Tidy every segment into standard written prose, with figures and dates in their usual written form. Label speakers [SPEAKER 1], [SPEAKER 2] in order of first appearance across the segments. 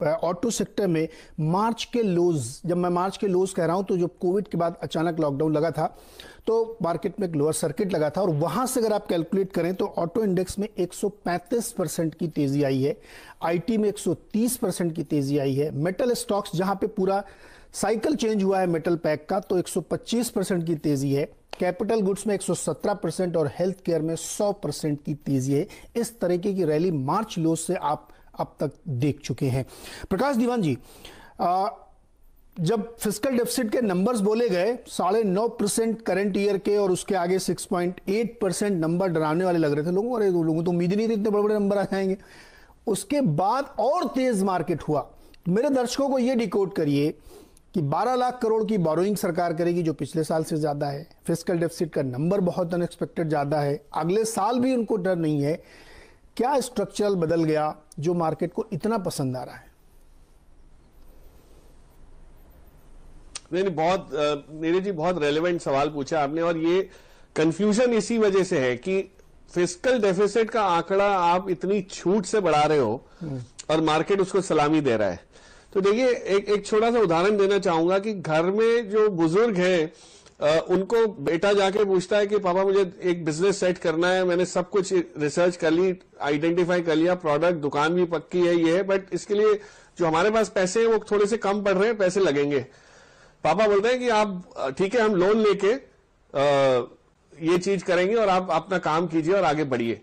[SPEAKER 1] Auto sector में मार्च के लोज, जब मैं मार्च के लोज कह रहा हूं तो जब कोविड के बाद अचानक लॉकडाउन लगा था तो मार्केट में एक लोअर सर्किट लगा था, और वहां से अगर आप कैलकुलेट करें तो ऑटो इंडेक्स में 135% की तेजी आई है, आईटी में 130% की तेजी आई है, मेटल स्टॉक्स जहां पे पूरा साइकिल चेंज हुआ है मेटल पैक का तो 125% की तेजी है, कैपिटल गुड्स में 117% और हेल्थ केयर में 100% की तेजी है। इस तरीके की रैली मार्च लो से आप अब तक देख चुके हैं। प्रकाश दीवान जी, जब फिस्कल डेफिसिट के नंबर्स बोले गए 9.5% करंट ईयर के और उसके आगे 6.8% नंबर डराने वाले लग रहे थे लोगों, अरे लोगों तो उम्मीद ही नहीं थी इतने बड़े बड़े नंबर आ जाएंगे। उसके बाद और तेज मार्केट हुआ। मेरे दर्शकों को यह डिकोड करिए कि 12 लाख करोड़ की बोरोइंग सरकार करेगी जो पिछले साल से ज्यादा है, फिस्कल डेफिसिट का नंबर बहुत अनएक्सपेक्टेड ज्यादा है, अगले साल भी उनको डर नहीं है। क्या स्ट्रक्चरल बदल गया जो मार्केट को इतना पसंद आ रहा है?
[SPEAKER 2] नहीं, बहुत नीरज जी बहुत रेलेवेंट सवाल पूछा आपने, और ये कंफ्यूजन इसी वजह से है कि फिस्कल डेफिसिट का आंकड़ा आप इतनी छूट से बढ़ा रहे हो और मार्केट उसको सलामी दे रहा है। तो देखिए, एक छोटा सा उदाहरण देना चाहूंगा कि घर में जो बुजुर्ग हैं उनको बेटा जाके पूछता है कि पापा मुझे एक बिजनेस सेट करना है, मैंने सब कुछ रिसर्च कर ली, आइडेंटिफाई कर लिया, प्रोडक्ट दुकान भी पक्की है, ये है, बट इसके लिए जो हमारे पास पैसे हैं वो थोड़े से कम पड़ रहे हैं, पैसे लगेंगे। पापा बोलते हैं कि आप ठीक है, हम लोन लेके ये चीज करेंगे और आप अपना काम कीजिए और आगे बढ़िए।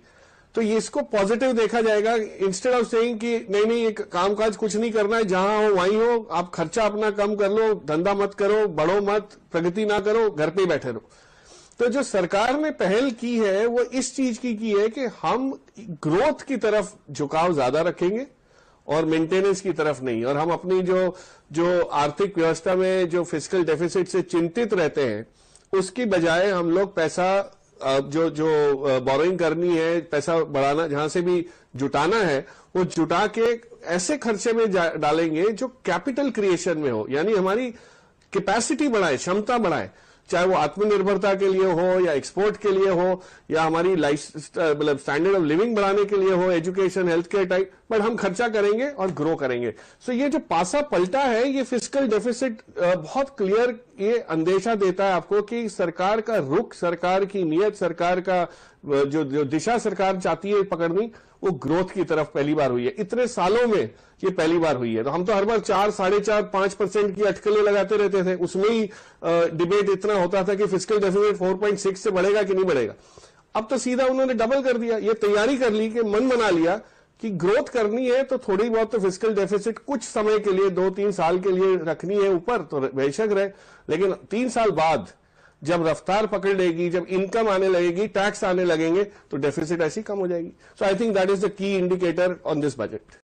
[SPEAKER 2] तो ये इसको पॉजिटिव देखा जाएगा, इंस्टेड ऑफ सेइंग कि नहीं ये कामकाज कुछ नहीं करना है, जहां हो वहीं हो, आप खर्चा अपना कम कर लो, धंधा मत करो, बढ़ो मत, प्रगति ना करो, घर पे ही बैठे रहो। तो जो सरकार ने पहल की है वो इस चीज की है कि हम ग्रोथ की तरफ झुकाव ज्यादा रखेंगे और मेंटेनेंस की तरफ नहीं, और हम अपनी जो आर्थिक व्यवस्था में जो फिस्कल डेफिसिट से चिंतित रहते हैं उसकी बजाय हम लोग पैसा जो बोरोइंग करनी है, पैसा बढ़ाना, जहां से भी जुटाना है वो जुटा के ऐसे खर्चे में डालेंगे जो कैपिटल क्रिएशन में हो, यानी हमारी कैपेसिटी बढ़ाए, क्षमता बढ़ाए, चाहे वो आत्मनिर्भरता के लिए हो या एक्सपोर्ट के लिए हो या हमारी लाइफ मतलब स्टैंडर्ड ऑफ लिविंग बढ़ाने के लिए हो, education, health care type, but हम खर्चा करेंगे और ग्रो करेंगे। सो ये जो पासा पलटा है, ये फिस्कल डेफिसिट बहुत क्लियर ये अंदेशा देता है आपको कि सरकार का रुख, सरकार की नीयत, सरकार का जो दिशा सरकार चाहती है पकड़नी, वो ग्रोथ की तरफ पहली बार हुई है। इतने सालों में ये पहली बार हुई है। तो हम तो हर बार 4, 4.5, 5% की अटकलें लगाते रहते थे, उसमें ही डिबेट इतना होता था कि फिस्कल डेफिसिट 4.6 से बढ़ेगा कि नहीं बढ़ेगा। अब तो सीधा उन्होंने डबल कर दिया, ये तैयारी कर ली कि मन बना लिया कि ग्रोथ करनी है तो थोड़ी बहुत तो फिस्कल डेफिसिट कुछ समय के लिए, 2-3 साल के लिए रखनी है ऊपर, तो बेशक रहे, लेकिन 3 साल बाद जब रफ्तार पकड़ लेगी, जब इनकम आने लगेगी, टैक्स आने लगेंगे, तो डेफिसिट ऐसी कम हो जाएगी। So I think that is the key indicator on this budget.